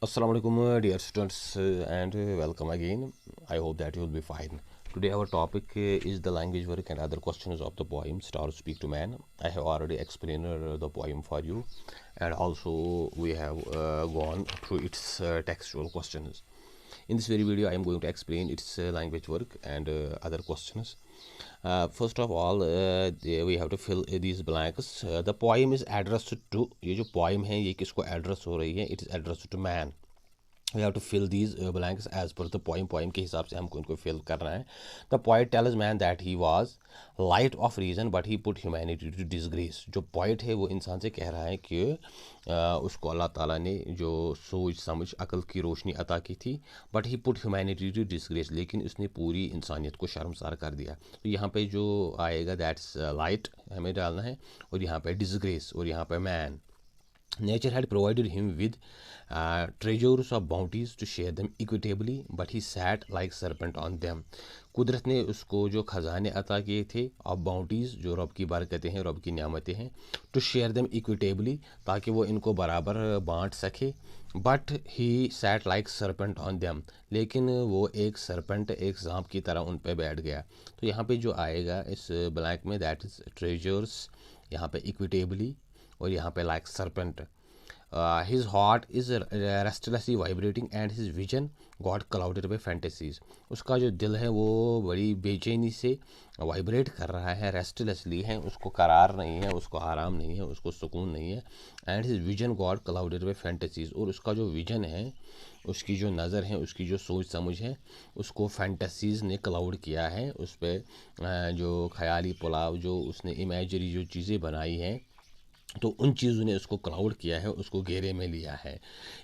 Assalamu alaikum, dear students, and welcome again. I hope that you will be fine. Today, our topic is the language work and other questions of the poem Star Speak to Man. I have already explained the poem for you, and also we have gone through its textual questions. In this very video, I am going to explain its language work and other questions. First of all, we have to fill these blanks. The poem is addressed to, ये जो poem है ये किसको address हो रही है? It is addressed to man. We have to fill these blanks as per the poem के हिसाब से हमको इनको fill करना है. The poet tells man that he was light of reason but he put humanity to disgrace. जो poet है वो इंसान से कह रहा है कि उसको अल्लाह ताला ने जो सोच समझ अकल की रोशनी अता की थी, but he put humanity to disgrace, लेकिन उसने पूरी इंसानियत को शर्मसार कर दिया. तो यहाँ पे जो आएगा that's light हमें डालना है, और यहाँ पे disgrace, और यहाँ पे man. Nature had provided him with treasures of bounties to share them equitably, but he sat like serpent on them. कुदरत ने उसको जो ख़जाने अता किए थे ऑफ बाउंटीज़, जो रब की बरकतें हैं, रब की नियामतें हैं, टू शेयर देम इक्विटेबली, ताकि वो इनको बराबर बांट सके. But he sat like serpent on them, लेकिन वो एक सरपेंट, एक सांप की तरह उन पे बैठ गया. तो यहाँ पे जो आएगा इस ब्लैंक में दैट इज़ ट्रेजर्स, यहाँ पे इक्विटेबली, और यहाँ पे like serpent. His heart is restlessly vibrating and his vision got clouded by fantasies. उसका जो दिल है वो बड़ी बेचैनी से वाइब्रेट कर रहा है, रेस्टलेसली है, उसको करार नहीं है, उसको आराम नहीं है, उसको सुकून नहीं है. And his vision got clouded by fantasies, और उसका जो विजन है, उसकी जो नज़र है, उसकी जो सोच समझ है, उसको फैंटेसीज़ ने क्लाउड किया है. उस पर जो ख्याली पुलाव, जो उसने इमेजरी जो चीज़ें बनाई हैं, तो उन चीज़ों ने उसको क्लाउड किया है, उसको घेरे में लिया है.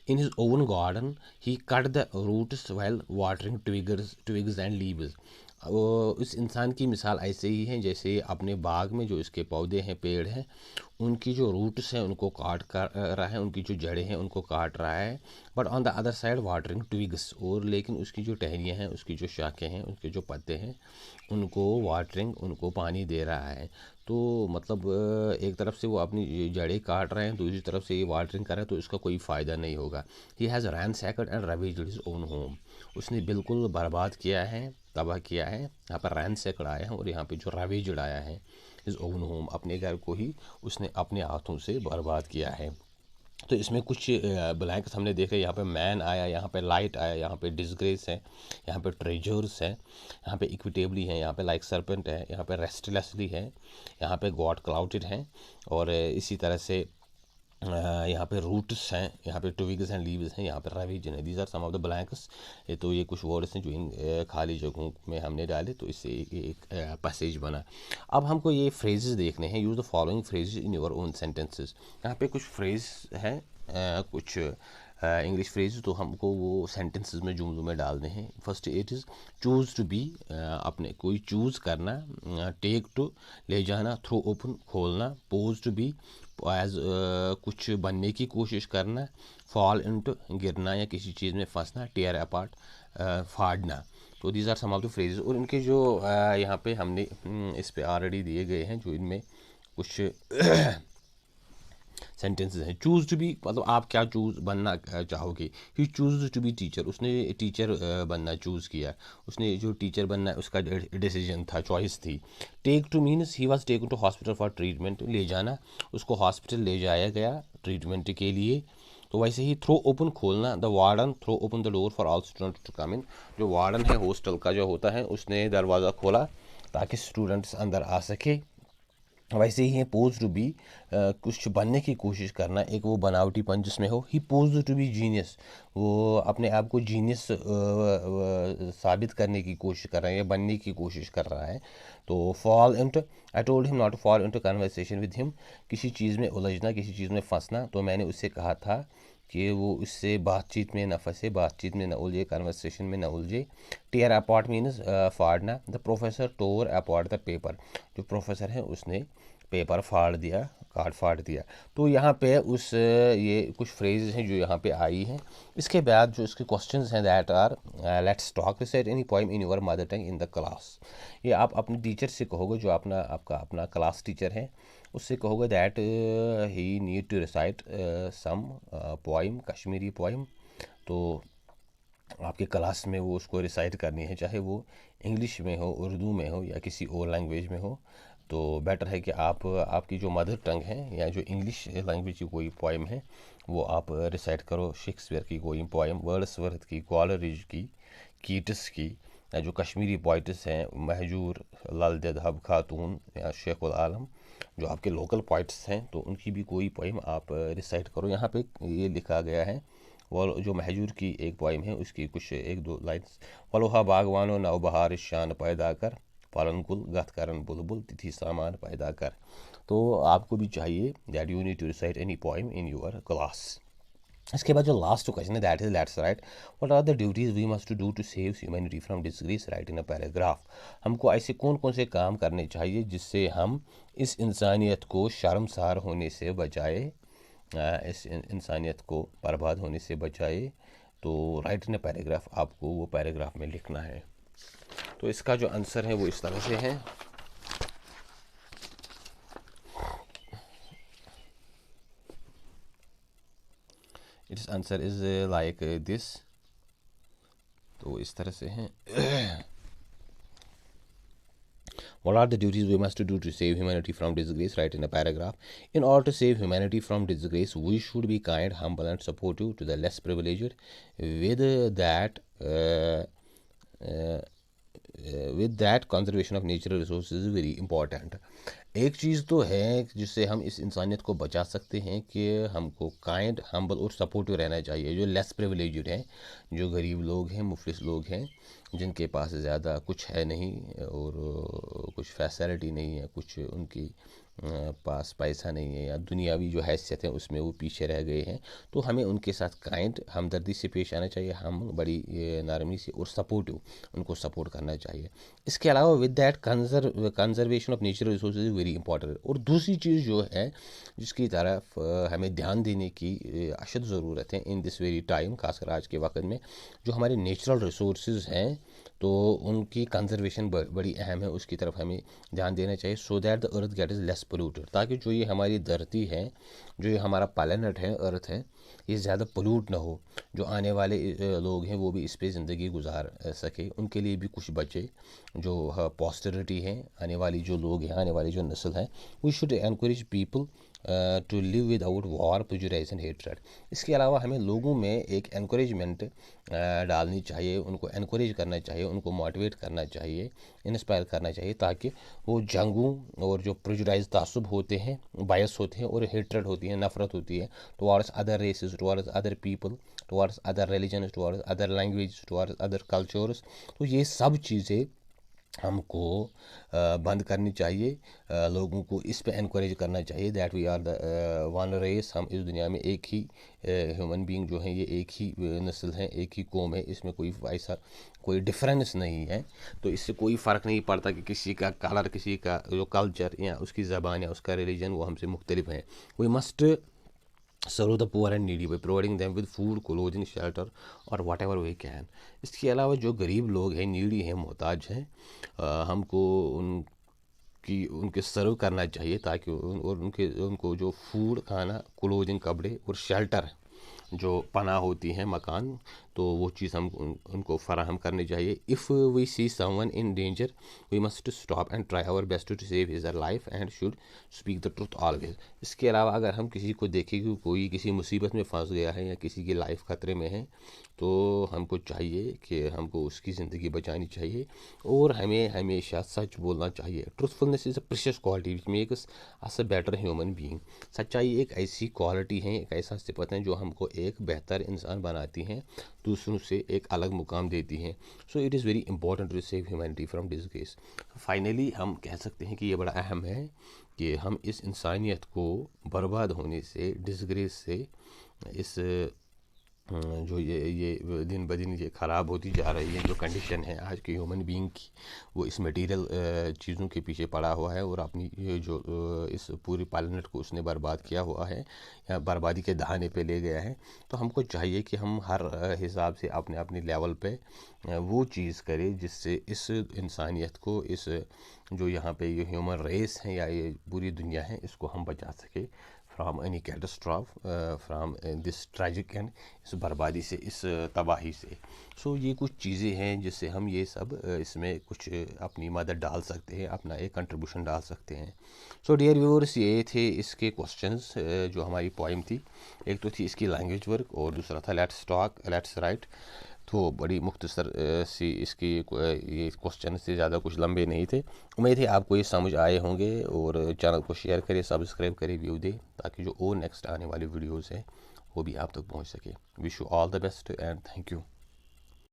In his own garden he cut the roots well watering twigs and leaves. वो इस इंसान की मिसाल ऐसे ही है जैसे अपने बाग में जो इसके पौधे हैं, पेड़ हैं, उनकी जो रूट्स हैं उनको काट कर रहा है, उनकी जो जड़ें हैं उनको काट रहा है. But on the other side watering twigs, और लेकिन उसकी जो टहनियाँ हैं, उसकी जो शाखें हैं, उसके जो पत्ते हैं, उनको वाटरिंग, उनको पानी दे रहा है. तो मतलब एक तरफ से वो अपनी जड़ें काट रहे हैं, दूसरी तरफ से ये वाटरिंग कर रहे हैं, तो इसका कोई फ़ायदा नहीं होगा. He has ransacked and ravaged his own home. उसने बिल्कुल बर्बाद किया है, तबाह किया है. यहाँ पर रैनसैक्ड आया है, और यहाँ पे जो ravaged आया है, हिज ओन होम, अपने घर को ही उसने अपने हाथों से बर्बाद किया है. तो इसमें कुछ ब्लैंक्स हमने देखे. यहाँ पे मैन आया, यहाँ पे लाइट आया, यहाँ पे डिसग्रेस है, यहाँ पे ट्रेजर्स है, यहाँ पे इक्विटेबली है, यहाँ पे लाइक सरपेंट है, यहाँ पे रेस्टलेसली है, यहाँ पे गॉड क्लाउडेड है, और इसी तरह से यहाँ पे रूट्स हैं, यहाँ पे ट्विग्स एंड लीव्स हैं, यहाँ पे रवीजन है. These are some of the blanks. तो ये कुछ वर्ड्स हैं जो इन खाली जगहों में हमने डाले, तो इससे एक पैसेज बना. अब हमको ये फ्रेजेस देखने हैं. Use the following phrases in your own sentences. यहाँ पे कुछ फ्रेज हैं, कुछ इंग्लिश फ्रेज, तो हमको वो सेंटेंसेस में, जुमलों में डालने हैं. First it is choose to be, अपने कोई चूज़ करना. टेक टू, ले जाना. थ्रो ओपन, खोलना. पोज टू बी, एज कुछ बनने की कोशिश करना. फॉल इनटू, गिरना या किसी चीज़ में फंसना. टेयर अपार्ट, फाड़ना. तो these are some of the phrases. और इनके जो यहाँ पे हमने इस पे ऑलरेडी दिए गए हैं, जो इनमें कुछ सेंटेंसेस हैं. चूज़ टू बी मतलब आप क्या चूज़ बनना चाहोगे. ही चूज़ टू बी टीचर, उसने टीचर बनना चूज़ किया. उसने जो टीचर बनना है उसका डिसीजन था, चॉइस थी. Take to means he was taken to hospital for treatment, ले जाना, उसको हॉस्पिटल ले जाया गया ट्रीटमेंट के लिए. तो वैसे ही थ्रो ओपन, खोलना. The warden throw open the door for all student to come in. जो वार्डन है हॉस्टल का जो होता है, उसने दरवाज़ा खोला ताकि स्टूडेंट्स अंदर आ सके. वैसे ही है पोज टू बी, कुछ बनने की कोशिश करना, एक वो बनावटीपन जिसमें हो. ही पोज टू बी जीनियस, वो अपने आप को जीनियस साबित करने की कोशिश कर रहा है या बनने की कोशिश कर रहा है. तो fall into, I told him not to fall into conversation with him, किसी चीज़ में उलझना, किसी चीज़ में फंसना. तो मैंने उससे कहा था कि वो उससे बातचीत में न फंसे, बातचीत में न उलझे, कन्वर्सेशन में न उलझे. टेयर अपार्ट मीन्स फाड़ना. The professor tore apart the paper, जो प्रोफेसर है उसने पेपर फाड़ दिया, कार्ड फाड़ दिया. तो यहाँ पे उस ये कुछ फ्रेजेस हैं जो यहाँ पे आई हैं. इसके बाद जो इसके क्वेश्चंस हैं that are let's talk recite any poem in your mother tongue in the class. ये आप अपने टीचर से कहोगे, जो आपका अपना क्लास टीचर है, उससे कहोगे that he need to recite some poem, Kashmiri poem. तो आपके क्लास में वो उसको रिसाइट करनी है, चाहे वो इंग्लिश में हो, उर्दू में हो या किसी और लैंग्वेज में हो। तो बेटर है कि आप आपकी जो मदर टंग है या जो इंग्लिश लैंग्वेज की कोई पोइम है वो आप रिसाइट करो। शेक्सपियर की कोई पोइम, वर्ड्सवर्थ की, कॉलरिज की, कीट्स की, या जो कश्मीरी पोइट्स हैं महजूर, लाल दहब खातून या शेख उल आलम, जो आपके लोकल पोइट्स हैं, तो उनकी भी कोई पोइम आप रिसाइट करो। यहाँ पे ये लिखा गया है, वो जो महजूर की एक पोइम है उसकी कुछ एक दो लाइन्स। वलोहा बागवानो नव बहार शान पैदा कर, पालन कुल गत करन बुलबुल तिथि सामान पैदा कर। तो आपको भी चाहिए that you need to recite any poem in your class. इसके बाद जो लास्ट क्वेश्चन है that is let's write what are the duties we must do to save humanity from disgrace, write in a paragraph. हमको ऐसे कौन कौन से काम करने चाहिए जिससे हम इस इंसानियत को शर्मसार होने से बचाए, इस इंसानियत को बर्बाद होने से बचाए। तो राइट इन अ पैराग्राफ आपको वो पैराग्राफ में लिखना है। तो इसका जो आंसर है वो इस तरह से है। It's answer is like this. तो इस तरह से हैं। What are the duties we must do to save humanity from disgrace? Write in a paragraph. In order to save humanity from disgrace, we should be kind, humble, and supportive to the less privileged. With that, uh, uh, with that, conservation of natural resources is very important. एक चीज़ तो है जिससे हम इस इंसानियत को बचा सकते हैं कि हमको काइंड, हम्बल और सपोर्टिव रहना चाहिए। जो लेस प्रिविलेज्ड हैं, जो गरीब लोग हैं, मुफलिस लोग हैं, जिनके पास ज़्यादा कुछ है नहीं और कुछ फैसिलिटी नहीं है, कुछ उनकी पास पैसा नहीं है या दुनियावी जो हैसियत है उसमें वो पीछे रह गए हैं, तो हमें उनके साथ काइंड, हमदर्दी से पेश आना चाहिए। हम बड़ी नरमी से और सपोर्टिव उनको सपोर्ट करना चाहिए। इसके अलावा with that conservation of natural resources is very important. और दूसरी चीज़ जो है जिसकी तरफ हमें ध्यान देने की अशद ज़रूरत है इन दिस वेरी टाइम, खासकर आज के वक्त में, जो हमारे नेचुरल रिसोर्सेज हैं तो उनकी कंजर्वेशन बड़ी अहम है, उसकी तरफ हमें ध्यान देना चाहिए। So that the earth get is less polluted, ताकि जो ये हमारी धरती है, जो ये हमारा प्लैनेट है, अर्थ है, ये ज़्यादा पोल्यूट ना हो। जो आने वाले लोग हैं वो भी इस पर ज़िंदगी गुजार सके, उनके लिए भी कुछ बचे। जो पोस्टरिटी है, आने वाली जो लोग हैं, आने वाली जो नस्ल है, we should encourage people to live without war, prejudice and hatred. इसके अलावा हमें लोगों में एक एनकरेजमेंट डालनी चाहिए, उनको एनकरेज करना चाहिए, उनको मोटिवेट करना चाहिए, इंस्पायर करना चाहिए, ताकि वो जंगों और जो प्रेजुडिस तासुब होते हैं, बायस होते हैं और हेट्रेड होती है, नफ़रत होती है towards other races, towards other people, towards other religion, towards other language, towards other cultures, तो ये सब चीज़ें हमको बंद करनी चाहिए। लोगों को इस पे इनक्रेज करना चाहिए that we are the one race. हम इस दुनिया में एक ही ह्यूमन बीइंग जो हैं, ये एक ही नस्ल हैं, एक ही कौम है, इसमें कोई ऐसा कोई डिफरेंस नहीं है। तो इससे कोई फ़र्क नहीं पड़ता कि किसी का कलर, किसी का जो कल्चर या उसकी ज़बान या उसका रिलीजन वो हमसे मुख्तलिफ है। We must serve the poor and needy by providing them with food, clothing, shelter और वट एवर वी कैन। इसके अलावा जो गरीब लोग हैं, नीडी हैं, मोहताज हैं, हमको उनकी उनके सर्व करना चाहिए, ताकि और उनको जो फूड, खाना, क्लोथिंग, कपड़े और शेल्टर, जो पनाह होती हैं, मकान, तो वो चीज़ हम उनको फ़राहम करनी चाहिए। If we see someone in danger we must stop and try our best to save his life and should speak the truth always. इसके अलावा अगर हम किसी को देखें कि कोई किसी मुसीबत में फंस गया है या किसी की लाइफ ख़तरे में है, तो हमको चाहिए कि हमको उसकी ज़िंदगी बचानी चाहिए और हमें हमेशा सच बोलना चाहिए। Truthfulness is a precious quality which makes us a better human being. सच्चाई एक ऐसी क्वालिटी है, एक ऐसा सिफत है जो हमको एक बेहतर इंसान बनाती हैं, दूसरों से एक अलग मुकाम देती हैं। So it is very important to save humanity from disgrace. Finally हम कह सकते हैं कि ये बड़ा अहम है कि हम इस इंसानियत को बर्बाद होने से, डिसग्रेस से, इस जो ये दिन ब दिन ये ख़राब होती जा रही है, जो कंडीशन है आज के ह्यूमन बीइंग की, वो इस मटेरियल चीज़ों के पीछे पड़ा हुआ है और अपनी ये जो इस पूरी प्लेनेट को उसने बर्बाद किया हुआ है या बर्बादी के दहाने पे ले गया है। तो हमको चाहिए कि हम हर हिसाब से अपने अपने लेवल पे वो चीज़ करें जिससे इस इंसानियत को, इस जो यहाँ पे ये ह्यूमन रेस है या ये पूरी दुनिया है, इसको हम बचा सके from any catastrophe, from this tragic and, इस बर्बादी से, इस तबाही से। सो ये कुछ चीज़ें हैं जिससे हम ये सब इसमें कुछ अपनी मदद डाल सकते हैं, अपना एक कंट्रीब्यूशन डाल सकते हैं। सो डियर व्यूअर्स, ये थे इसके क्वेश्चंस जो हमारी पोइम थी। एक तो थी इसकी लैंग्वेज वर्क और दूसरा था लेट्स टॉक लेट्स राइट। तो बड़ी मुख्तसर सी इसकी ये क्वेश्चन से ज़्यादा कुछ लंबे नहीं थे। उम्मीद है आपको ये समझ आए होंगे और चैनल को शेयर करें, सब्सक्राइब करें, व्यू दें, ताकि जो और नेक्स्ट आने वाली वीडियोज़ हैं वो भी आप तक पहुंच सके। Wish you all the best and thank you.